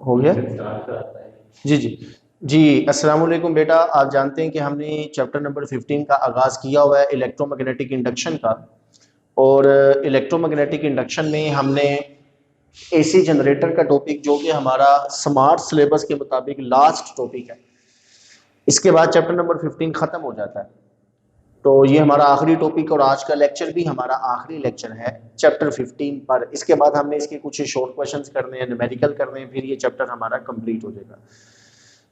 हो गया जी जी जी। अस्सलाम वालेकुम बेटा, आप जानते हैं कि हमने चैप्टर नंबर 15 का आगाज़ किया हुआ है इलेक्ट्रोमैग्नेटिक इंडक्शन का। और इलेक्ट्रोमैग्नेटिक इंडक्शन में हमने एसी जनरेटर का टॉपिक, जो कि हमारा स्मार्ट सिलेबस के मुताबिक लास्ट टॉपिक है, इसके बाद चैप्टर नंबर 15 ख़त्म हो जाता है। तो ये हमारा आखिरी टॉपिक और आज का लेक्चर भी हमारा आखिरी लेक्चर है चैप्टर 15 पर। इसके बाद हमने इसके कुछ शॉर्ट क्वेश्चंस करने हैं, न्यूमेरिकल करने हैं, फिर ये चैप्टर हमारा कंप्लीट हो जाएगा।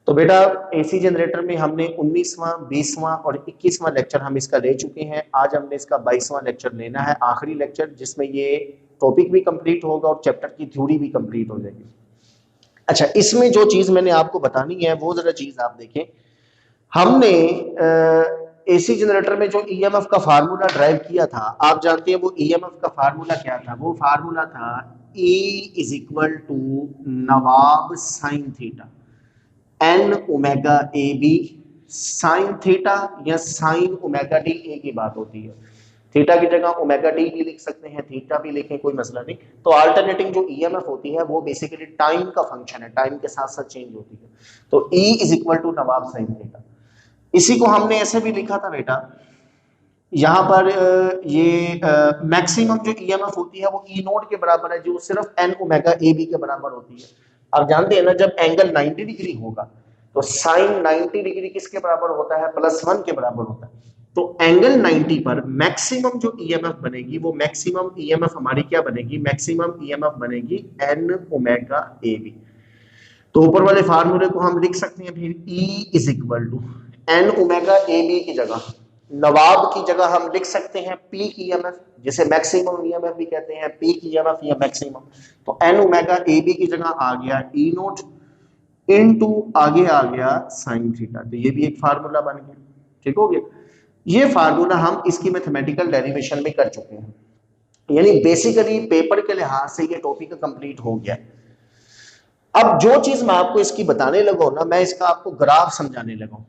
तो बेटा एसी जनरेटर में हमने 19वां, 20वां और 21वां लेक्चर हम इसका ले चुके हैं। आज हमने इसका 22वां लेक्चर लेना है, आखिरी लेक्चर, जिसमें ये टॉपिक भी कंप्लीट होगा और चैप्टर की थ्योरी भी कंप्लीट हो जाएगी। अच्छा, इसमें जो चीज मैंने आपको बतानी है वो जरा चीज आप देखें। हमने एसी जनरेटर में जो ईएमएफ का फार्मूला ड्राइव किया था, आप जानते हैं वो ईएमएफ का फार्मूला क्या था? वो फार्मूला था E इज इक्वल टू नवाब sine theta N omega A B sine theta या साइन ओमेगा डी, ए की बात होती है। थीटा की जगह ओमेगा डी भी लिख सकते हैं, थीटा भी लिखें, कोई मसला नहीं। तो अल्टरनेटिंग जो ईएमएफ होती है वो बेसिकली टाइम का फंक्शन है, टाइम के साथ साथ चेंज होती है। तो E इज इक्वल टू नवाब साइन थीटा। इसी को हमने ऐसे भी लिखा था बेटा, यहाँ पर ये मैक्सिमम जो ईएमएफ होती है वो ई नोट के बराबर है, जो सिर्फ एन ओमेगा ए बी के बराबर होती है। आप जानते हैं ना, जब एंगल 90 डिग्री होगा तो साइन 90 डिग्री किसके बराबर होता है? +1 के बराबर होता है। तो एंगल 90 पर मैक्सिमम जो ईएमएफ बनेगी, वो मैक्सिमम ईएमएफ हमारी क्या बनेगी? मैक्सिमम ईएमएफ बनेगी एन ओमेगा ए बी। तो ऊपर वाले फार्मूले को हम लिख सकते हैं फिर E is equal to N omega A B की जगह, नवाब की जगह हम लिख सकते हैं पीक ईएमएफ, जिसे मैक्सिमम ईएमएफ भी कहते हैं, पीक ईएमएफ या मैक्सिमम। तो एन ओमेगा ए बी की जगह आ गया ई नोट इनटू आगे आ गया साइन थीटा। तो ये भी एक फार्मूला बन गया, ठीक हो गया। ये फार्मूला हम इसकी मैथमेटिकल डेरिवेशन में कर चुके हैं, यानी बेसिकली पेपर के लिहाज से ये टॉपिक कंप्लीट हो गया। अब जो चीज मैं आपको इसकी बताने लगा ना, मैं इसका आपको ग्राफ समझाने लगा।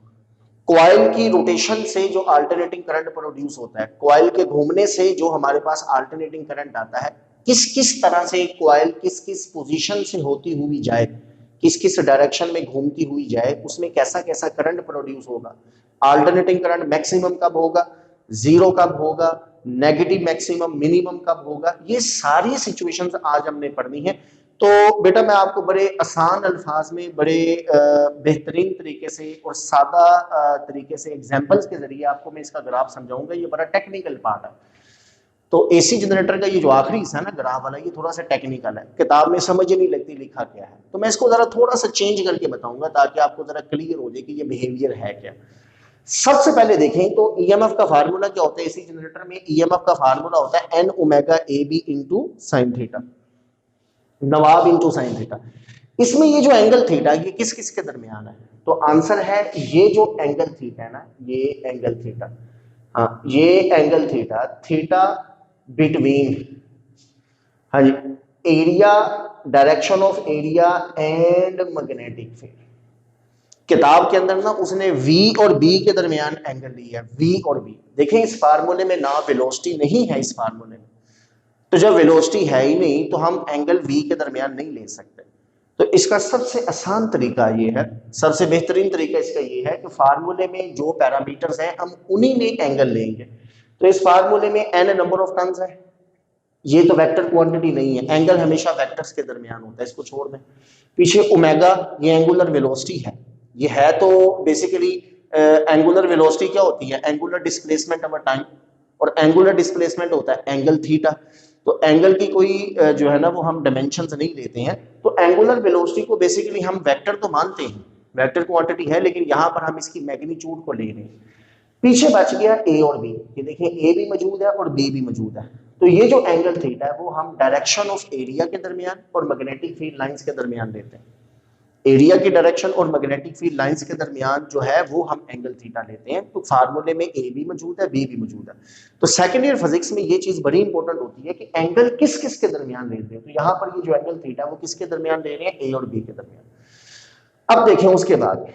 कॉइल की रोटेशन से जो अल्टरनेटिंग करंट प्रोड्यूस होता है, कॉइल के घूमने से जो हमारे पास अल्टरनेटिंग करंट आता है, किस किस तरह से कॉइल किस किस पोजीशन से होती हुई जाए, किस किस डायरेक्शन में घूमती हुई जाए, उसमें कैसा कैसा करंट प्रोड्यूस होगा, अल्टरनेटिंग करंट मैक्सिमम कब होगा, जीरो कब होगा, नेगेटिव मैक्सिमम मिनिमम कब होगा, ये सारी सिचुएशंस आज हमने पढ़नी है। तो बेटा मैं आपको बड़े आसान अल्फाज में, बड़े बेहतरीन तरीके से और सादा तरीके से एग्जांपल्स के जरिए आपको मैं इसका ग्राफ समझाऊंगा। ये बड़ा टेक्निकल पार्ट है। तो एसी जनरेटर का ये जो आखिरी हिस्सा है ना ग्राफ वाला, ये थोड़ा सा टेक्निकल है, किताब में समझ ही नहीं लगती लिखा क्या है। तो मैं इसको जरा थोड़ा सा चेंज करके बताऊंगा ताकि आपको जरा क्लियर हो जाए कि ये बिहेवियर है क्या। सबसे पहले देखें तो ईएमएफ का फार्मूला क्या होता है? एसी जनरेटर में ईएमएफ का फार्मूला होता है N omega A B into sine theta, नवाब इंटू साइन थीटा। इसमें ये जो एंगल थीटा, ये किस किस के दरमियान है? तो आंसर है ये जो एंगल थीटा है ना, ये एंगल थीटा, हाँ ये एंगल थीटा, थीटा बिटवीन, हाँ जी, area, direction of area and magnetic field. किताब के अंदर ना उसने V और B के दरमियान एंगल लिया है, V और B। देखें इस फार्मूले में ना वेलोसिटी नहीं है, इस फार्मूले में तो जब वेलोसिटी है ही नहीं तो हम एंगल V के दरमियान नहीं ले सकते। तो इसका सबसे आसान तरीका ये है, सबसे बेहतरीन तरीका इसका ये है कि फार्मूले में जो पैरामीटर्स हैं हम उन्हीं में एंगल लेंगे। तो इस फार्मूले में n नंबर ऑफ टर्म्स है, ये तो वेक्टर क्वांटिटी नहीं है, एंगल हमेशा वेक्टर्स के दरमियान होता है, इसको छोड़ दें। पीछे ओमेगा, ये एंगुलर वेलोसिटी है, ये है तो बेसिकली एंगुलर वेलोसिटी क्या होती है? एंगुलर डिस्प्लेसमेंट ओवर टाइम, और एंगुलर डिस्प्लेसमेंट होता है एंगल थीटा। तो एंगल की कोई जो है ना वो हम डायमेंशंस नहीं लेते हैं। तो एंगुलर वेलोसिटी को बेसिकली हम वेक्टर तो मानते हैं, वेक्टर क्वांटिटी है, लेकिन यहां पर हम इसकी मैग्नीट्यूड को ले रहे हैं। पीछे बच गया ए और बी, ये देखिए ए भी मौजूद है और बी भी मौजूद है। तो ये जो एंगल थीटा है वो हम डायरेक्शन ऑफ एरिया के दरमियान और मैग्नेटिक फील्ड लाइंस के दरमियान लेते हैं। एरिया की डायरेक्शन और मैग्नेटिक फील्ड लाइंस के दरमियान जो है वो हम एंगल थीटा लेते हैं। तो फार्मूले में ए भी मौजूद है, बी भी मौजूद है। तो सेकेंड ईयर फिजिक्स में ये चीज बड़ी इंपॉर्टेंट होती है कि एंगल किस किस के दरमियान लेते हैं। तो यहां पर ये जो एंगल थीटा है वो किसके दरमियान ले रहे हैं? ए और बी के दरमियान। अब देखें उसके बाद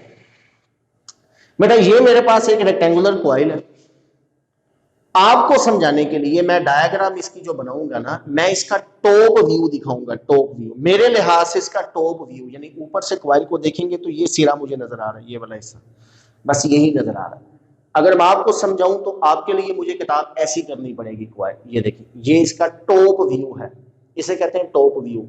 बेटा, ये मेरे पास एक रेक्टेंगुलर कॉइल है, आपको समझाने के लिए मैं डायग्राम इसकी जो बनाऊंगा ना, मैं इसका टॉप व्यू दिखाऊंगा, टॉप व्यू मेरे लिहाज से इसका टॉप व्यू, यानी ऊपर से कॉइल को देखेंगे तो ये सिरा मुझे नजर आ रहा है, ये वाला हिस्सा बस यही नजर आ रहा है। अगर मैं आपको समझाऊं तो आपके लिए मुझे किताब ऐसी करनी पड़ेगी कॉइल, ये देखिए ये इसका टॉप व्यू है, इसे कहते हैं टॉप व्यू।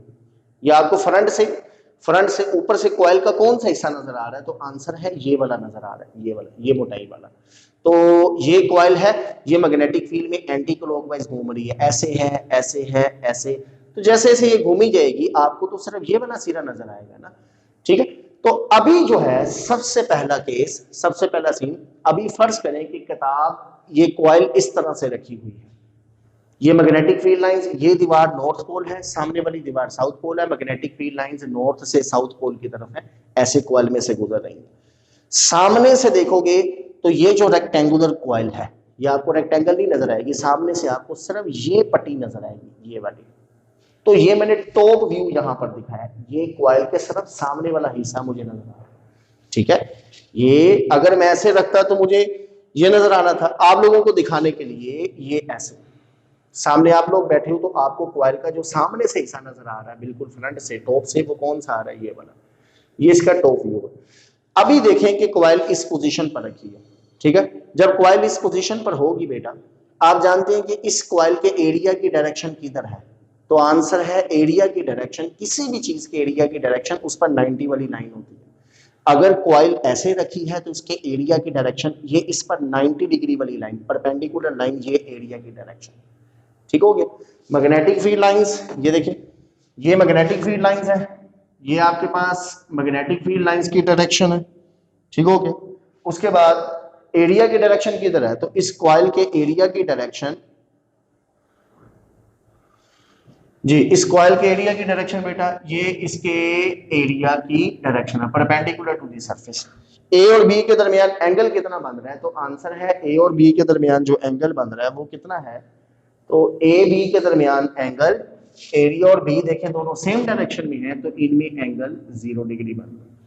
ये आपको फ्रंट से ऊपर से कॉइल का कौन सा हिस्सा नजर आ रहा है, तो आंसर है ये वाला नजर आ रहा है, ये वाला, ये मोटाई वाला। तो ये कॉइल है, ये मैग्नेटिक फील्ड में एंटी क्लॉकवाइज घूम रही है, ऐसे है ऐसे है ऐसे। तो जैसे जैसे ये घूमी जाएगी आपको तो सिर्फ ये वाला सिरा नजर आएगा ना, ठीक है। तो अभी जो है सबसे पहला केस, सबसे पहला सीन, अभी फर्ज करें कि किताब ये कॉइल इस तरह से रखी हुई है, ये मैग्नेटिक फील्ड लाइंस, ये दीवार नॉर्थ पोल है, सामने वाली दीवार साउथ पोल है, मैग्नेटिक फील्ड लाइंस नॉर्थ से साउथ पोल की तरफ है, ऐसे कॉइल में से गुजर रही है। सामने से देखोगे तो ये जो रेक्टेंगुलर कॉइल है, ये आपको रेक्टेंगल नहीं नजर आएगी, सामने से आपको सिर्फ ये पट्टी नजर आएगी, ये वाली। तो ये मैंने टॉप व्यू यहां पर दिखाया, ये कॉइल के सिर्फ सामने वाला हिस्सा मुझे नजर आ रहा है, ठीक है। ये अगर मैं ऐसे रखता तो मुझे ये नजर आना था, आप लोगों को दिखाने के लिए ये ऐसे सामने आप लोग बैठे हो तो आपको कॉइल का जो सामने से हिस्सा नजर आ रहा है बिल्कुल फ्रंट से टॉप से, वो कौन सा आ रहा है, ये वाला, ये इसका टॉप व्यू है। अभी देखें कि कॉइल इस पोजीशन पर रखी है, ठीक है। जब कॉइल इस पोजीशन पर होगी बेटा, आप जानते हैं कि इस कॉइल के एरिया की डायरेक्शन किधर है, तो आंसर है एरिया की डायरेक्शन, किसी भी चीज के एरिया की डायरेक्शन उस पर 90 वाली लाइन होती है। अगर कॉइल ऐसे रखी है तो इसके एरिया की डायरेक्शन ये इस पर 90 डिग्री वाली लाइन, परपेंडिकुलर लाइन, ये एरिया की डायरेक्शन, ठीक हो गया। मैग्नेटिक फील्ड लाइंस, ये देखिए ये मैग्नेटिक फील्ड लाइंस है, ये आपके पास मैग्नेटिक फील्ड लाइंस की डायरेक्शन है, ठीक हो गया। उसके बाद एरिया की डायरेक्शन किधर है, तो इस कॉइल के एरिया की डायरेक्शन, जी इस कॉइल के एरिया की डायरेक्शन बेटा, ये इसके एरिया की डायरेक्शन है परपेंडिकुलर टू दी सरफेस। ए और बी के दरमियान एंगल कितना बन रहा है, तो आंसर है ए और बी के दरमियान जो एंगल बन रहा है वो कितना है, तो ए बी के दरमियान एंगल, एरिया और बी देखें दोनों सेम डायरेक्शन में है तो इनमें एंगल 0 डिग्री बन रहा है।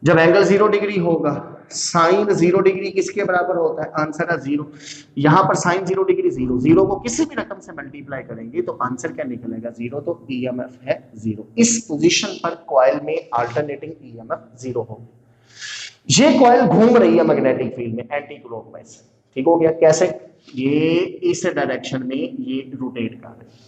जब एंगल 0 डिग्री होगा, साइन 0 डिग्री किसके बराबर होता है, आंसर है 0। यहां पर साइन 0 डिग्री 0, 0 को किसी भी रकम से मल्टीप्लाई करेंगे तो आंसर क्या निकलेगा, 0। तो ईएमएफ है 0, इस पोजीशन पर कॉइल में अल्टरनेटिंग ईएमएफ 0 होगी। ये कॉइल घूम रही है मैग्नेटिक फील्ड में एंटी क्लॉकवाइज, ठीक हो गया। कैसे, ये इस डायरेक्शन में ये रोटेट कर रही है।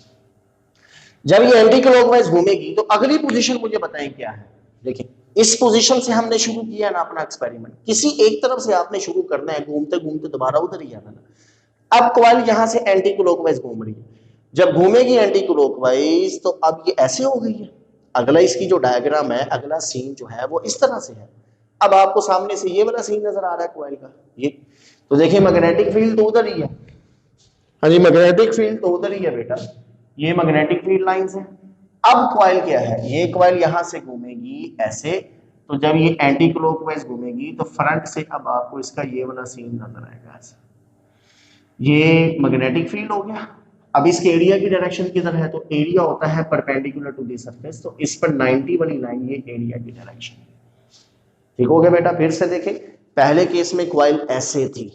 जब ये एंटी क्लॉकवाइज घूमेगी तो अगली पोजीशन मुझे बताएं क्या है। देखिए इस पोजीशन से हमने शुरू किया ना अपना एक्सपेरिमेंट, किसी एक तरफ से आपने शुरू करना है, घूमते घूमते दोबारा उधर ही आना ना। अब कॉइल यहां से एंटी क्लॉकवाइज घूम रही है, जब घूमेगी एंटी क्लॉकवाइज तो अब ये ऐसे हो गई है। अगला इसकी जो डायग्राम है, अगला सीन जो है वो इस तरह से है। अब आपको सामने से ये वाला सीन नजर आ रहा है कॉइल का, ये तो देखिए मैग्नेटिक फील्ड तो उधर ही है, हाँ जी मैग्नेटिक फील्ड तो उधर ही है बेटा, ये मैग्नेटिक फील्ड लाइंस है। अब कॉइल क्या है, ये कॉइल यहां से घूमेगी ऐसे, तो जब ये एंटी क्लॉकवाइज घूमेगी तो फ्रंट से अब आपको इसका ये वाला सीन नजर आएगा ऐसा, ये मैग्नेटिक फील्ड हो गया। अब इसके एरिया की डायरेक्शन किधर है, तो एरिया होता है परपेंडिकुलर टू दी सरफेस, तो इस पर 90 वाली लाइन ये एरिया की डायरेक्शन, ठीक हो गया बेटा। फिर से देखें, पहले केस में कॉइल ऐसे थी,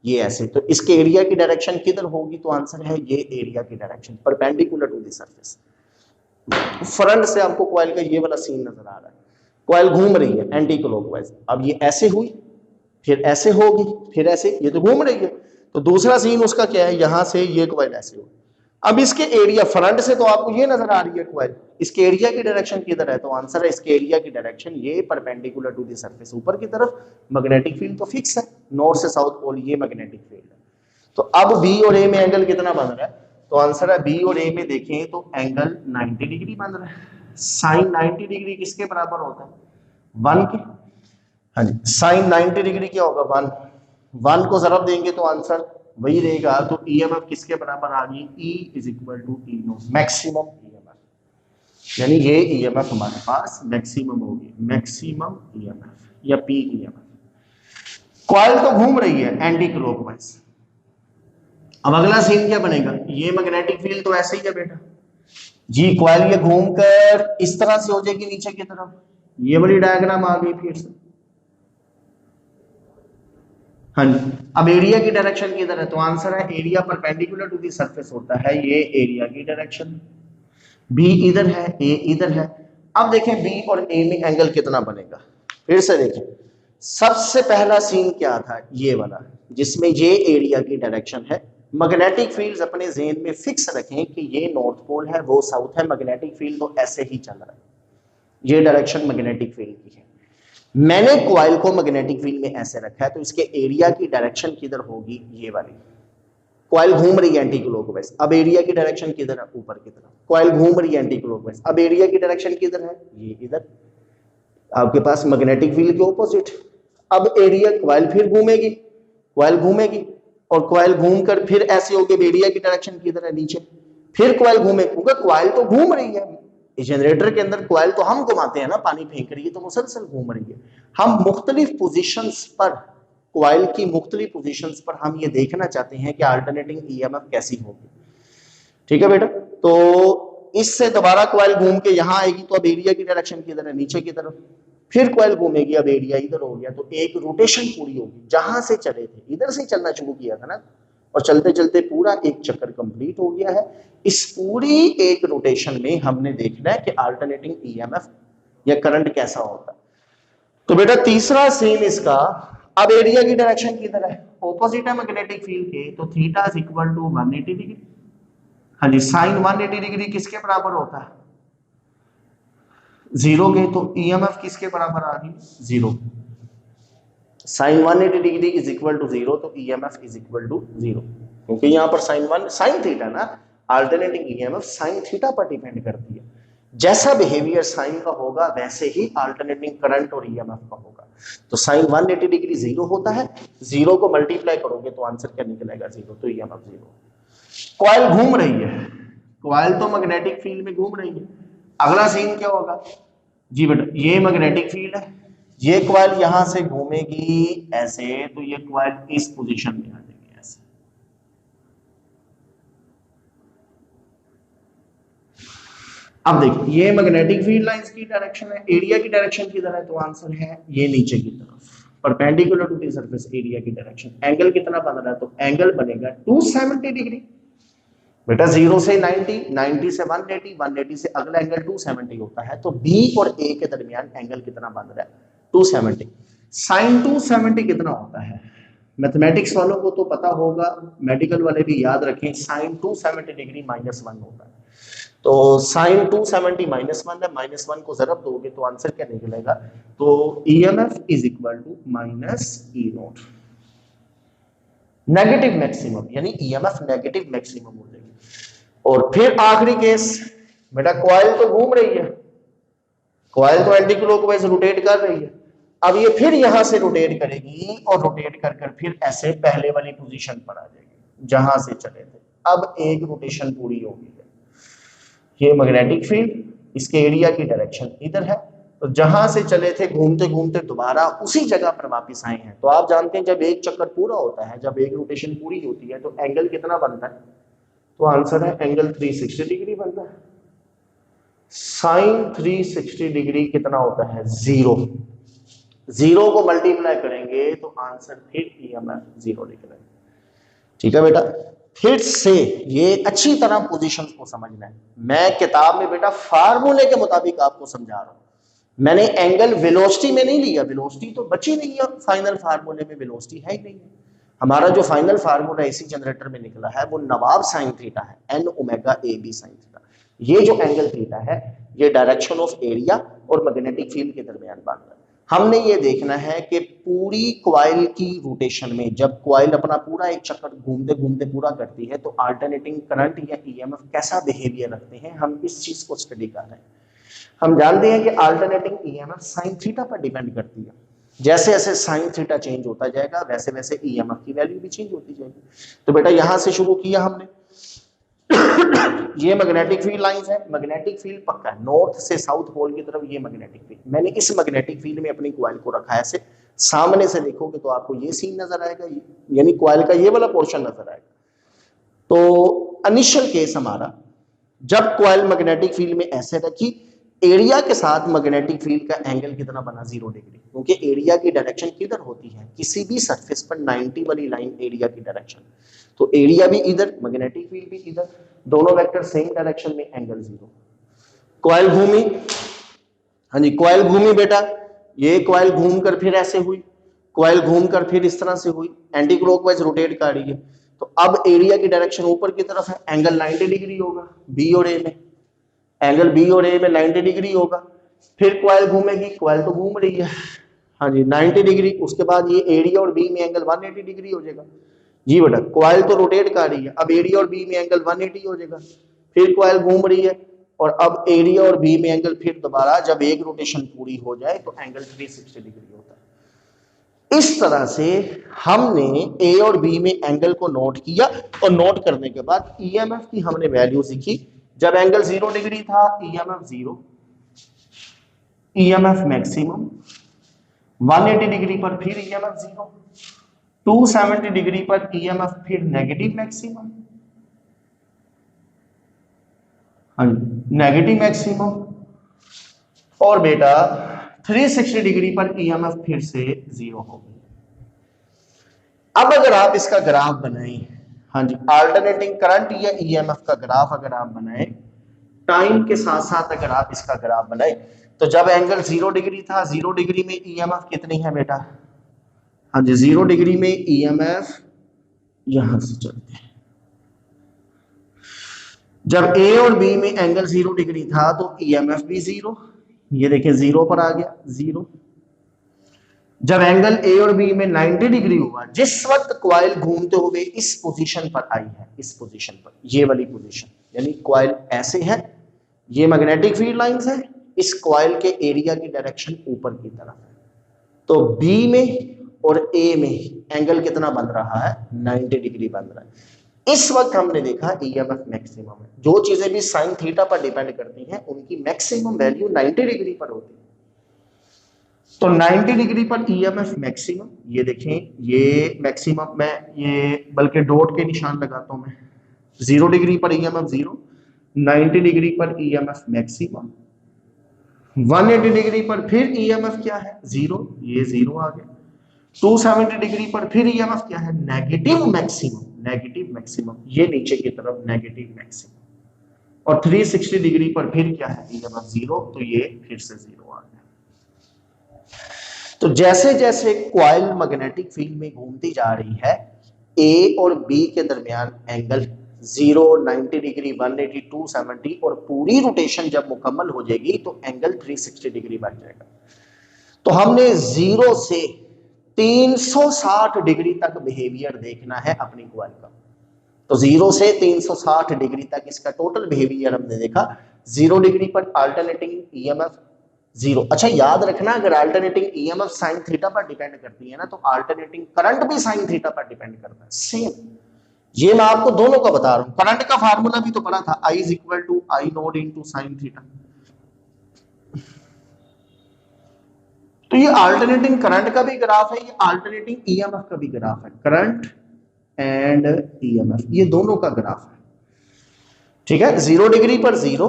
ये ऐसे, तो इसके एरिया की डायरेक्शन किधर होगी, तो आंसर है ये एरिया की direction perpendicular to the surface. Front से आपको कॉइल का ये वाला सीन नजर आ रहा है, कॉइल घूम रही है एंटी क्लॉकवाइज, अब ये ऐसे हुई, फिर ऐसे होगी, फिर ऐसे, ये तो घूम रही है। तो दूसरा सीन उसका क्या है, यहां से ये कॉइल ऐसे हो। अब इसके एरिया, फ्रंट से तो आपको ये नजर आ रही है कॉइल, इसके एरिया की डायरेक्शन किधर है, तो आंसर है इसके एरिया की डायरेक्शन ये परपेंडिकुलर टू दी सरफेस, ऊपर की तरफ। मैग्नेटिक फील्ड तो फिक्स है, नॉर्थ से साउथ पोल, ये मैग्नेटिक फील्ड है। तो अब बी और ए में एंगल कितना बन रहा है, तो आंसर है बी और ए में देखें तो एंगल 90 डिग्री बन रहा है। साइन 90 डिग्री किसके बराबर होता है, 1 के, हाँ जी साइन 90 डिग्री क्या होगा, 1, 1 को जरब देंगे तो आंसर वही रहेगा। तो ईएमएफ किसके बराबर आ गई, E is equal to E naught, maximum EMF, यानी ये ईएमएफ हमारे पास मैक्सिमम होगी, मैक्सिमम ईएमएफ या पीक ईएमएफ। कॉइल तो घूम रही है एंटी क्लॉकवाइज। अब अगला सीन क्या बनेगा, ये मैग्नेटिक फील्ड तो ऐसे ही है बेटा जी, कॉइल ये घूमकर इस तरह से हो जाएगी नीचे की तरफ, ये वाली डायग्राम आ गई फिर से। हाँ जी, अब एरिया की डायरेक्शन किधर है, तो आंसर है area perpendicular to the surface होता है, ये एरिया की डायरेक्शन। बी इधर है, ए इधर है। अब देखें बी और ए में एंगल कितना बनेगा, फिर से देखें। सबसे पहला सीन क्या था, ये वाला, जिसमें ये एरिया की डायरेक्शन है। मैग्नेटिक फील्ड अपने जेहन में फिक्स रखें कि ये नॉर्थ पोल है, वो साउथ है, मैग्नेटिक फील्ड तो ऐसे ही चल रहा है, ये डायरेक्शन मैग्नेटिक फील्ड की है। मैंने कॉइल को मैग्नेटिक फील्ड में ऐसे रखा है, तो इसके एरिया की डायरेक्शन किधर होगी, ये वाली। कॉइल घूम रही है एंटी क्लॉकवाइज, अब एरिया की डायरेक्शन किधर है, ऊपर की तरफ। कॉइल घूम रही है एंटी क्लॉकवाइज, अब एरिया की डायरेक्शन किधर है, ये इधर, आपके पास मैग्नेटिक फील्ड के ऑपोजिट। अब एरिया, कॉइल फिर घूमेगी, कॉइल घूमेगी, और कॉइल घूमकर फिर ऐसे होके एरिया की डायरेक्शन किधर है, नीचे। फिर कॉइल घूमे, क्योंकि कॉइल तो घूम रही है, जनरेटर के अंदर कॉइल तो हम घुमाते हैं ना, पानी फेंक रही है तो मुसलसल घूम रही है। हम मुख्तलिफ पोजीशंस पर, कॉइल की मुख्तलिफ पोजीशंस पर हम ये देखना चाहते हैं कि अल्टरनेटिंग ईएमएफ कैसी होगी। ठीक है बेटा, तो इससे दोबारा कॉइल घूम के यहां आएगी, तो अब एरिया की डायरेक्शन किधर है, नीचे की तरफ। फिर कॉइल घूमेगी, अब एरिया इधर हो गया, तो एक रोटेशन पूरी होगी, जहां से चले थे इधर से चलना शुरू किया था ना, और चलते चलते पूरा एक चक्कर कंप्लीट हो गया है। इस पूरी एक रोटेशन में हमने देखना है कि अल्टरनेटिंग ईएमएफ या करंट कैसा होता है। तो बेटा तीसरा सीन इसका, अब एरिया की डायरेक्शन किधर है, ऑपोजिट है मैग्नेटिक फील्ड के, तो theta is equal to 180 degree. हाँ जी, साइन 180 डिग्री किसके बराबर होता है, जीरो के, तो ईएमएफ किसके बराबर आ गई, zero. Sine 180 degree is equal to zero, तो EMF is equal to zero, क्योंकि यहां पर साइन वन साइन थीटा ना, अल्टरनेटिंग ईएमएफ साइन थीटा पर डिपेंड करती है। जैसा बिहेवियर साइन का होगा वैसे ही अल्टरनेटिंग करंट और ईएमएफ का होगा। तो साइन 180 डिग्री जीरो होता है, जीरो को मल्टीप्लाई करोगे तो आंसर क्या निकलेगा, जीरो, तो ईएमएफ जीरो। कॉइल घूम रही है, कॉइल तो मैग्नेटिक फील्ड में घूम रही है। अगला सीन क्या होगा जी बेटा, ये मैग्नेटिक फील्ड है, ये कॉइल यहां से घूमेगी ऐसे, तो ये कॉइल इस पोजीशन में आ जाएगी ऐसे। अब देखिए, ये मैग्नेटिक फील्ड लाइंस की डायरेक्शन है, एरिया की डायरेक्शन किधर है, तो आंसर है ये नीचे की तरफ, perpendicular to the surface, area की डायरेक्शन। एंगल कितना बन रहा है, तो एंगल बनेगा 270 डिग्री। बेटा 0 से 90, 90 से 180, 180 से अगला एंगल 270 होता है, तो बी और ए के दरमियान एंगल कितना बन रहा है, 270। साइन 270 कितना होता है, मैथमेटिक्स वालों को तो पता होगा, मेडिकल वाले भी याद रखें, साइन 270 डिग्री -1 होता है। तो साइन 270 -1 है, -1 को जरब दोगे तो आंसर क्या निकलेगा, तो EMF is equal to -E0, negative maximum, यानी ईएमएफ नेगेटिव मैक्सिमम हो जाएगी। और फिर आखिरी केस, बेटा कॉइल तो घूम रही है, कॉइल तो एंटी क्लॉकवाइज रोटेट कर रही है, अब ये फिर यहां से रोटेट करेगी और रोटेट कर कर फिर ऐसे पहले वाली पोजीशन पर आ जाएगी जहां से चले थे। अब एक रोटेशन पूरी हो गई है, ये मैग्नेटिक फील्ड, इसके एरिया की डायरेक्शन इधर है, तो जहां से चले थे घूमते घूमते दोबारा उसी जगह पर वापस आए हैं। तो आप जानते हैं जब एक चक्कर पूरा होता है, जब एक रोटेशन पूरी होती है, तो एंगल कितना बनता है, तो आंसर है एंगल 360 डिग्री बनता है। साइन 360 डिग्री कितना होता है, जीरो। जीरो को मल्टीप्लाई करेंगे तो आंसर फिर ईएमएफ जीरो निकलेगा। ठीक है बेटा, फिर से ये अच्छी तरह पोजीशंस को समझना है। मैं किताब में बेटा फार्मूले के मुताबिक आपको समझा रहा हूं, मैंने एंगल वेलोसिटी में नहीं लिया, वेलोसिटी तो बची नहीं है, फाइनल फार्मूले में वेलोसिटी है ही नहीं है। हमारा जो फाइनल फार्मूला एसी जनरेटर में निकला है वो नवाब साइन थीटा है, N omega A B sine theta. ये जो एंगल थीटा है ये डायरेक्शन ऑफ एरिया और मैग्नेटिक फील्ड के दरमियान बन रहा है। हमने ये देखना है कि पूरी कॉइल की रोटेशन में जब कॉइल अपना पूरा एक चक्कर घूमते घूमते पूरा करती है तो अल्टरनेटिंग करंट या ईएमएफ कैसा बिहेवियर रखते हैं, हम इस चीज को स्टडी कर रहे हैं। हम जानते हैं कि अल्टरनेटिंग ईएमएफ साइन थीटा पर डिपेंड करती है, जैसे जैसे साइन थीटा चेंज होता जाएगा वैसे वैसे ईएमएफ की वैल्यू भी चेंज होती जाएगी। तो बेटा यहां से शुरू किया हमने ये मैग्नेटिक फील्ड लाइंस है, मैग्नेटिक फील्ड पक्का है, नॉर्थ से साउथ पोल की तरफ ये मैग्नेटिक फील्ड। मैंने इस मैग्नेटिक फील्ड में अपनी कॉइल को रखा है ऐसे, सामने से देखोगे तो आपको ये सीन नजर आएगा, यानी कॉइल का ये वाला पोर्शन नजर आएगा। तो इनिशियल केस हमारा, जब कॉइल मैग्नेटिक फील्ड में ऐसे रखी, एरिया के साथ मैग्नेटिक फील्ड का एंगल कितना बना, 0 डिग्री, क्योंकि एरिया की डायरेक्शन किधर होती है, किसी भी सरफेस पर 90 वाली लाइन एरिया की डायरेक्शन, तो एरिया भी इधर, मैग्नेटिक फील्ड भी इधर, दोनों वेक्टर सेम डायरेक्शन में, एंगल 0। कॉइल घूमी, हाँ जी कॉइल घूमी बेटा, ये कॉइल घूम कर फिर ऐसे हुई, कॉइल घूम कर फिर इस तरह से हुई, एंटी क्लॉकवाइज रोटेट कर रही है, तो अब एरिया की डायरेक्शन ऊपर की तरफ है, एंगल 90 डिग्री होगा बी और ए में, एंगल बी और ए में 90 डिग्री होगा। फिर कॉइल घूमेगी, कॉइल तो घूम रही है, हाँ जी 90 डिग्री, उसके बाद ये एरिया और बी में एंगल 180 डिग्री हो जाएगा। जी बेटा कॉइल तो रोटेट कर रही है, अब एरिया और बी में एंगल 180 हो जाएगा, फिर कॉइल घूम रही है, और अब एरिया और बी में एंगल फिर दोबारा जब एक रोटेशन पूरी हो जाए तो एंगल 360 डिग्री होता है। इस तरह से हमने ए और बी में एंगल को नोट किया, और नोट करने के बाद ईएमएफ की हमने वैल्यू सीखी। जब एंगल 0 डिग्री था ईएमएफ 0, ईएमएफ मैक्सिमम, 180 डिग्री पर फिर ईएमएफ 0, 270 डिग्री पर ईएमएफ फिर नेगेटिव मैक्सिमम, हाँ नेगेटिव मैक्सिमम, और बेटा 360 डिग्री पर ईएमएफ फिर से 0 हो गई। अब अगर आप इसका ग्राफ बनाएं, हाँ जी अल्टरनेटिंग करंट या ईएमएफ का ग्राफ अगर आप बनाएं, टाइम के साथ साथ अगर आप इसका ग्राफ बनाएं, तो जब एंगल 0 डिग्री था, 0 डिग्री में ईएमएफ कितनी है बेटा, हाँ जी 0 डिग्री में ईएमएफ, यहां से चलते हैं, जब ए और बी में एंगल 0 डिग्री था तो ईएमएफ भी 0, ये देखिए 0 पर आ गया 0। जब एंगल ए और बी में 90 डिग्री हुआ, जिस वक्त कॉइल घूमते हुए इस पोजीशन पर आई है, इस पोजीशन पर, ये वाली पोजीशन, यानी कॉइल ऐसे है, ये मैग्नेटिक फील्ड लाइंस है, इस कॉइल के एरिया की डायरेक्शन ऊपर की तरफ है, तो बी में और ए में एंगल कितना बन रहा है, 90 डिग्री बन रहा है। इस वक्त हमने देखा ईएमएफ मैक्सिमम है। जो चीजें भी साइन थीटा पर डिपेंड करती हैं उनकी मैक्सिमम वैल्यू 90 डिग्री पर होती है। तो 90 डिग्री पर ईएमएफ मैक्सिमम, ये देखें ये मैक्सिमम, मैं ये बल्कि डॉट के निशान लगाता हूं मैं, 0 डिग्री पर ईएमएफ 0, 90 डिग्री पर ईएमएफ मैक्सिमम, 180 डिग्री पर फिर ईएमएफ क्या है 0, ये 0 आ गया, 270 डिग्री पर फिर ईएमएफ क्या है नेगेटिव मैक्सिमम, नेगेटिव मैक्सिमम, ये नीचे की तरफ नेगेटिव मैक्सिमम, और 360 डिग्री पर फिर क्या है ईएमएफ 0, तो ये फिर से 0 आ गया। तो जैसे जैसे कॉइल मैग्नेटिक फील्ड में घूमती जा रही है, ए और बी के दरमियान एंगल 0, 90 डिग्री, 180, 270, और पूरी रोटेशन जब मुकम्मल हो जाएगी तो एंगल 360 डिग्री बन जाएगा। तो हमने 0 से 360 डिग्री तक बिहेवियर देखना है अपनी कॉइल का। तो 0 से 360 डिग्री तक इसका टोटल बिहेवियर हमने देखा। 0 डिग्री पर अल्टरनेटिंग ईएमएफ 0। अच्छा याद रखना, अगर अल्टरनेटिंग ईएमएफ साइन थीटा पर डिपेंड करती है ना, तो अल्टरनेटिंग करंट भी साइन थीटा पर डिपेंड करता है, सेम। ये मैं आपको दोनों का बता रहा हूं। करंट का फार्मूला भी तो पढ़ा था, I is equal to I naught into sine theta. तो ये अल्टरनेटिंग करंट का भी ग्राफ है, ये अल्टरनेटिंग ईएमएफ का भी ग्राफ है। करंट एंड ईएमएफ ये दोनों का ग्राफ है, ठीक है। 0 डिग्री पर 0,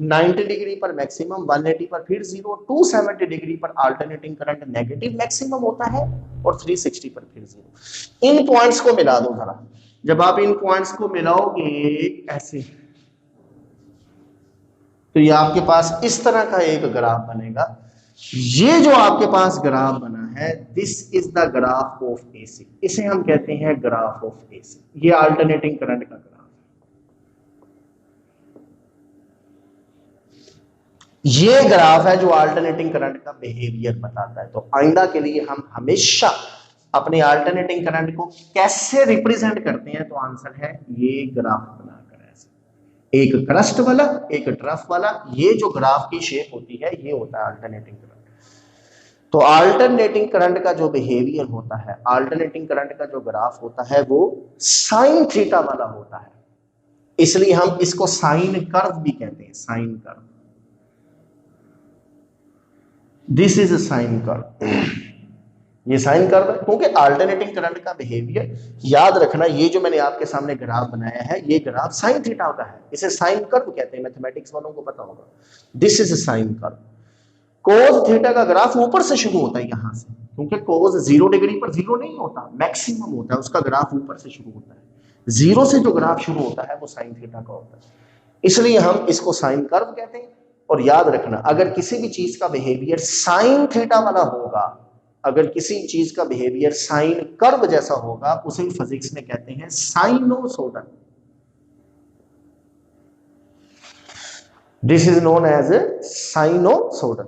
90 डिग्री पर मैक्सिमम, 180 पर फिर 0, 270 डिग्री पर अल्टरनेटिंग करंट नेगेटिव मैक्सिमम होता है, और 360 पर फिर 0। इन पॉइंट्स को मिला दो जरा। जब आप इन पॉइंट्स को मिलाओगे ऐसे, तो ये आपके पास इस तरह का एक ग्राफ बनेगा। ये जो आपके पास ग्राफ बना है, this is the graph of AC. इसे हम कहते हैं ग्राफ ऑफ एसी। ये अल्टरनेटिंग करंट का ग्राफ। ये ग्राफ है जो अल्टरनेटिंग करंट का बिहेवियर बताता है। तो आइंदा के लिए हम हमेशा अपने अल्टरनेटिंग करंट को कैसे रिप्रेजेंट करते हैं, तो आंसर है ये ग्राफ बनाकर ऐसे, एक क्रस्ट वाला, एक ट्रफ वाला। ये जो ग्राफ की शेप होती है ये होता है अल्टरनेटिंग करंट। तो अल्टरनेटिंग करंट का जो बिहेवियर होता है, अल्टरनेटिंग करंट का जो ग्राफ होता है, वो साइन थीटा वाला होता है। इसलिए हम इसको साइन कर्व भी कहते हैं, sine curve. This is a sine curve. ये साइन कर्व है, क्योंकि अल्टरनेटिंग करंट का बिहेवियर याद रखना, ये जो मैंने आपके सामने ग्राफ बनाया है ये ग्राफ साइन थीटा का है, इसे साइन कर्व कहते हैं, मैथमेटिक्स वालों को पता होगा। This is sine curve. Cos theta का ग्राफ ऊपर से शुरू होता है यहां से, क्योंकि कोस 0 डिग्री पर जीरो नहीं होता, मैक्सिमम होता है, उसका ग्राफ ऊपर से शुरू होता है। जीरो से जो ग्राफ शुरू होता है वो साइन थीटा का होता है, इसलिए हम इसको साइन कर्व कहते हैं। और याद रखना, अगर किसी भी चीज का बिहेवियर साइन थीटा वाला होगा, अगर किसी चीज का बिहेवियर साइन कर्व जैसा होगा, उसे फिजिक्स में कहते हैं sinusoidal. This is known as sinusoidal.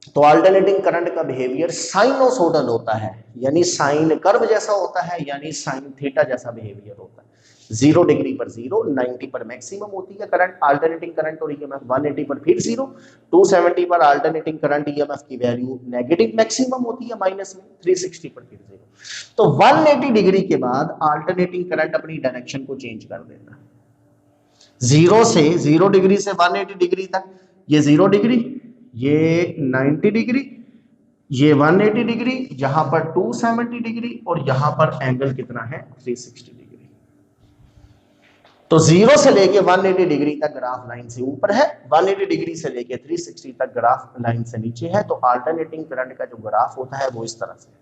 तो अल्टरनेटिंग करंट का बिहेवियर साइनोसोडल होता है, यानी साइन कर्व जैसा होता है, यानी साइन थीटा जैसा बिहेवियर होता है। 0 डिग्री पर 0, 90 पर मैक्सिमम होती है करंट, अल्टरनेटिंग करंट और ईएमएफ 180 पर फिर 0, 270 पर अल्टरनेटिंग करंट ईएमएफ की वैल्यू नेगेटिव मैक्सिमम होती है माइनस में, 360 पर फिर 0। तो 180 डिग्री के बाद अल्टरनेटिंग करंट अपनी डायरेक्शन को चेंज कर देता है। 0 डिग्री से 180 डिग्री तक, ये 0 डिग्री, ये 90 डिग्री, ये 180 डिग्री, यहां पर 270 डिग्री, और यहां पर एंगल कितना है 360 डिग्री। तो 0 से लेके 180 डिग्री तक ग्राफ लाइन से ऊपर है, 180 डिग्री से लेके 360 तक ग्राफ लाइन से नीचे है। तो अल्टरनेटिंग करंट का जो ग्राफ होता है वो इस तरह से है।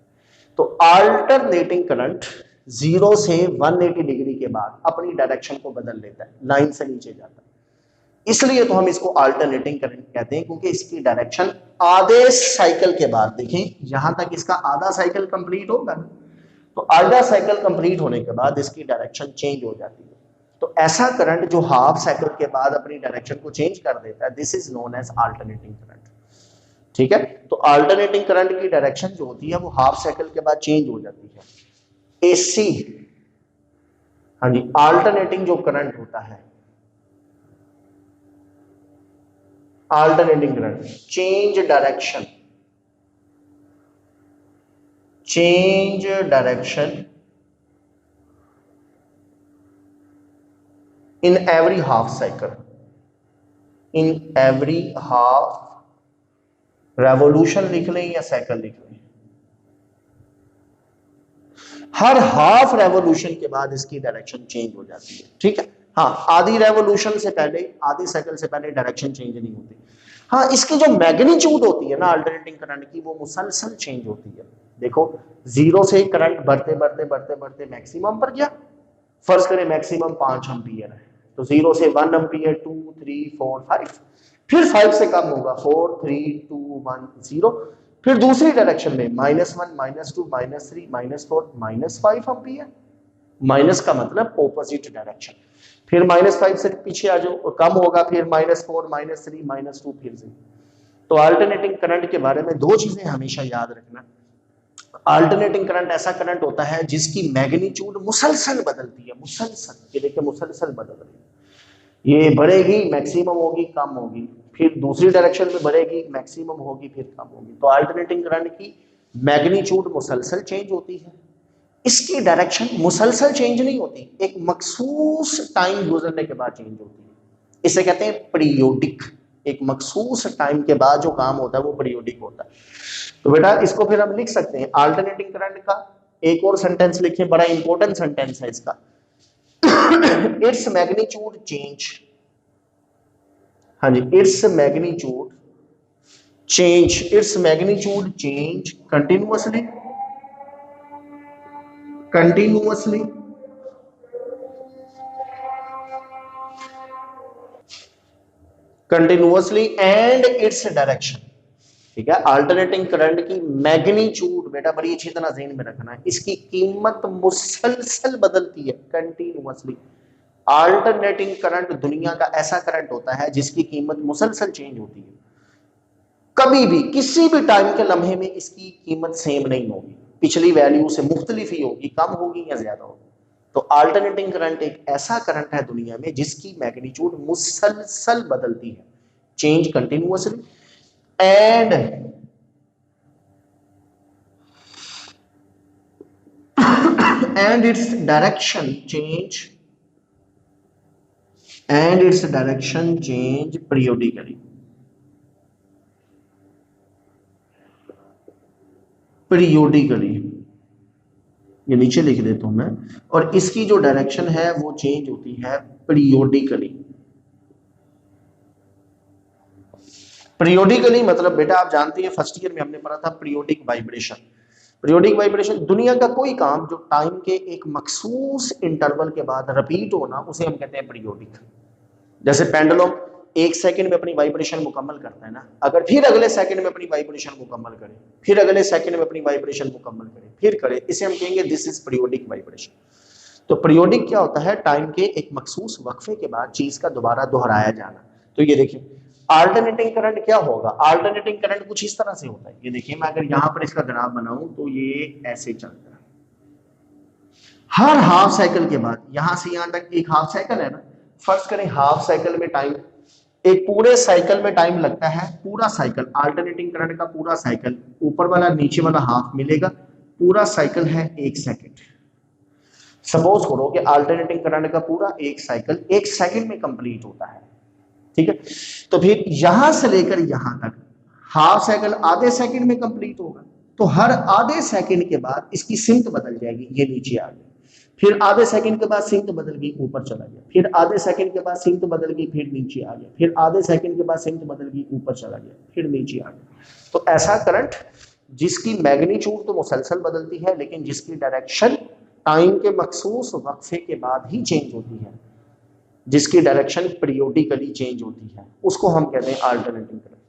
तो अल्टरनेटिंग करंट 0 से 180 डिग्री के बाद अपनी डायरेक्शन को बदल लेता है, लाइन से नीचे जाता है, इसलिए तो हम इसको अल्टरनेटिंग करंट कहते हैं, क्योंकि इसकी डायरेक्शन आधे साइकिल के बाद, देखें यहां तक इसका आधा साइकिल कंप्लीट होगा, तो आधा साइकिल कंप्लीट होने के बाद इसकी डायरेक्शन चेंज हो जाती है। तो ऐसा करंट जो हाफ साइकिल के बाद अपनी डायरेक्शन को चेंज कर देता है, this is known as alternating current. ठीक है, तो अल्टरनेटिंग करंट की डायरेक्शन जो होती है वो हाफ साइकिल के बाद चेंज हो जाती है। एसी, हाँ जी, अल्टरनेटिंग जो करंट होता है, alternating current change direction, change direction in every half cycle, in every half revolution लिख लें या साइकिल लिख लें, हर हाफ रेवोल्यूशन के बाद इसकी डायरेक्शन चेंज हो जाती है। ठीक है, हाँ, आधी रेवोल्यूशन से पहले, आधी साइकिल से पहले डायरेक्शन चेंज नहीं होती। हाँ, इसकी जो मैग्नीट्यूड होती है ना अल्टरनेटिंग करंट की, वो मुसलसल चेंज होती है। देखो 0 से करंट बढ़ते बढ़ते बढ़ते बढ़ते मैक्सिमम पर गया, फर्ज करें मैक्सिमम 5 एम्पियर है, तो 0 से 1 एम्पियर, 2, 3, 4, 5, फिर 5 से कम होगा, 4, 3, 2, 1, 0, फिर दूसरी डायरेक्शन में -1, -2, -3, -4, -5 एम्पियर, माइनस का मतलब ऑपोजिट डायरेक्शन, फिर -5 से पीछे आ जाओ और कम होगा, फिर -4, -3, -2, फिर 0। तो अल्टरनेटिंग करंट के बारे में दो चीजें हमेशा याद रखना। अल्टरनेटिंग करंट ऐसा करंट होता है जिसकी मैग्नीट्यूड मुसलसल बदलती है, मुसलसल, ये देखिए मुसलसल बदल रही है, ये बढ़ेगी, मैक्सिमम होगी, कम होगी, फिर दूसरी डायरेक्शन में बढ़ेगी, मैक्सिमम होगी, फिर कम होगी। तो अल्टरनेटिंग करंट की मैग्नीट्यूड मुसलसल चेंज होती है, इसकी डायरेक्शन मुसलसल चेंज नहीं होती, एक मखसूस टाइम गुजरने के बाद चेंज होती है, इसे कहते हैं पीरियोडिक। एक मखसूस टाइम के बाद जो काम होता है वो पीरियोडिक होता है। तो बेटा इसको फिर हम लिख सकते हैं अल्टरनेटिंग करंट का एक और सेंटेंस लिखें, बड़ा इंपॉर्टेंट सेंटेंस है इसका। इट्स मैग्नीट्यूड चेंज, हाँ जी, its magnitude change, its magnitude change continuously, continuously continuously and its direction. ठीक है, अल्टरनेटिंग करंट की मैग्नीट्यूड बेटा बड़ी अच्छी तरह ज़हन में रखना है, इसकी कीमत मुसलसल बदलती है, कंटिन्यूअसली। अल्टरनेटिंग करंट दुनिया का ऐसा करंट होता है जिसकी कीमत मुसलसल चेंज होती है, कभी भी किसी भी टाइम के लम्हे में इसकी कीमत सेम नहीं होगी, पिछली वैल्यू से मुख्तलिफ ही होगी, कम होगी या ज्यादा होगी। तो अल्टरनेटिंग करंट एक ऐसा करंट है दुनिया में जिसकी मैग्नीट्यूड मुसलसल बदलती है, change continuously, and its direction change, and its direction change periodically, periodically, ये नीचे लिख देता हूं मैं, और इसकी जो डायरेक्शन है वो चेंज होती है पीरियोडिकली। पीरियोडिकली मतलब बेटा आप जानते हैं फर्स्ट ईयर में हमने पढ़ा था पीरियोडिक वाइब्रेशन। पीरियोडिक वाइब्रेशन दुनिया का कोई काम जो टाइम के एक मखसूस इंटरवल के बाद रिपीट होना उसे हम कहते हैं पीरियोडिक। जैसे पेंडुलम 1 सेकंड में अपनी वाइब्रेशन मुकम्मल करता है ना, अगर फिर अगले सेकंड में अपनी वाइब्रेशन मुकम्मल करे, फिर अगले सेकंड में अपनी वाइब्रेशन मुकम्मल करे, फिर करे, इसे हम कहेंगे दिस इज पीरियोडिक वाइब्रेशन। तो पीरियोडिक क्या होता है? टाइम के एक मखसूस वक्फे के बाद चीज का दोबारा दोहराया जाना। तो ये देखिए अल्टरनेटिंग करंट क्या होगा? अल्टरनेटिंग करंट कुछ इस तरह से होता है, ये देखिए मैं अगर यहां पर इसका ग्राफ बनाऊं तो ये ऐसे चलता है। हर हाफ साइकिल के बाद, यहां से यहां तक एक हाफ साइकिल है ना, फर्स्ट करें हाफ साइकिल में टाइम, एक पूरे साइकिल में टाइम लगता है, पूरा साइकिल अल्टरनेटिंग करंट का पूरा साइकिल, ऊपर वाला नीचे वाला हाफ मिलेगा, पूरा साइकिल है 1 सेकंड। सपोज करो कि अल्टरनेटिंग करंट का पूरा एक साइकिल 1 सेकंड में कंप्लीट होता है, ठीक है। तो फिर यहां से लेकर यहां तक हाफ साइकिल आधे सेकंड में कंप्लीट होगा, तो हर आधे सेकंड के बाद इसकी सिमत बदल जाएगी, ये नीचे आ गया, फिर आधे सेकंड के बाद सिमत बदल गई ऊपर चला गया, फिर आधे सेकंड के बाद सिमत बदल गई फिर नीचे आ गया, फिर आधे सेकंड के बाद सिमत बदल गई ऊपर चला गया, फिर नीचे आ गया। तो ऐसा करंट जिसकी मैग्नीट्यूड तो मुसलसल बदलती है लेकिन जिसकी डायरेक्शन टाइम के मखसूस वक्फे के बाद ही चेंज होती है, जिसकी डायरेक्शन पीरियोडिकली चेंज होती है, उसको हम कहते हैं अल्टरनेटिंग करंट।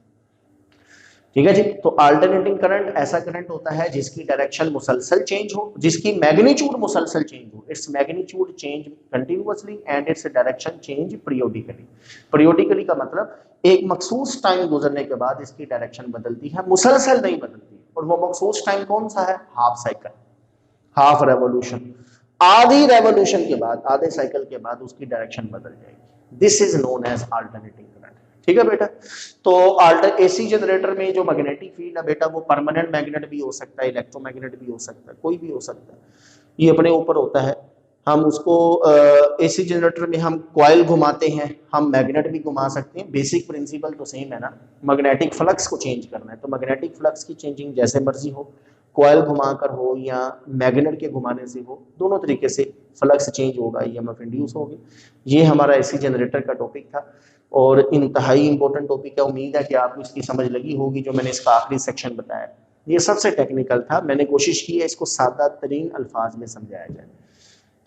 ठीक है जी। तो अल्टरनेटिंग करंट ऐसा करंट होता है जिसकी डायरेक्शन मुसलसल चेंज हो, जिसकी मैग्नीट्यूड मुसलसल चेंज हो, it's magnitude change continuously and its direction change periodically. Periodically का मतलब एक मखसूस टाइम गुजरने के बाद इसकी डायरेक्शन बदलती है, मुसलसल नहीं बदलती। और वो मखसूस टाइम कौन सा है? Half cycle, half revolution. आधी रेवोल्यूशन के बाद, आधे साइकिल के बाद उसकी डायरेक्शन बदल जाएगी। This is known as alternating current. ठीक है बेटा। तो एसी जनरेटर में जो मैग्नेटिक फील्ड है बेटा वो परमानेंट मैग्नेट भी हो सकता है, इलेक्ट्रोमैग्नेट भी हो सकता है, कोई भी हो सकता है, ये अपने ऊपर होता है। हम उसको एसी जनरेटर में हम कॉइल घुमाते हैं, हम मैग्नेट भी घुमा सकते हैं, बेसिक प्रिंसिपल तो सेम है ना। मैग्नेटिक फ्लक्स को चेंज करना है तो मैग्नेटिक फ्लक्स की चेंजिंग जैसे मर्जी हो, कॉइल घुमाकर हो या मैग्नेट के घुमाने से हो, दोनों तरीके से फ्लक्स चेंज होगा, ईएमएफ इंड्यूस होगी। ये हमारा एसी जनरेटर का टॉपिक था और इंतहाई इंपॉर्टेंट टॉपिक है। उम्मीद है कि आपको इसकी समझ लगी होगी। जो मैंने इसका आखिरी सेक्शन बताया ये सबसे टेक्निकल था, मैंने कोशिश की है इसको सादा तरीन अल्फाज में समझाया जाए।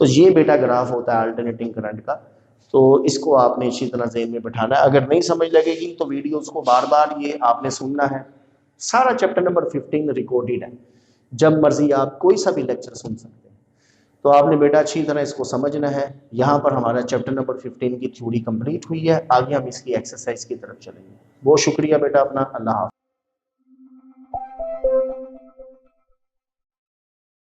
तो ये बेटा ग्राफ होता है अल्टरनेटिंग करंट का, तो इसको आपने इसी तरह ज़हन में बैठाना है। अगर नहीं समझ लगेगी तो वीडियोस को बार बार ये आपने सुनना है। सारा चैप्टर नंबर 15 रिकॉर्डेड है, जब मर्जी आप कोई सा भी लेक्चर सुन सकते हैं। तो आपने बेटा अच्छी तरह इसको समझना है। यहाँ पर हमारा चैप्टर नंबर 15 की थ्योरी कंप्लीट हुई है, आगे हम इसकी एक्सरसाइज की तरफ चलेंगे। बहुत शुक्रिया बेटा अपना, अल्लाह हाफ़िज़।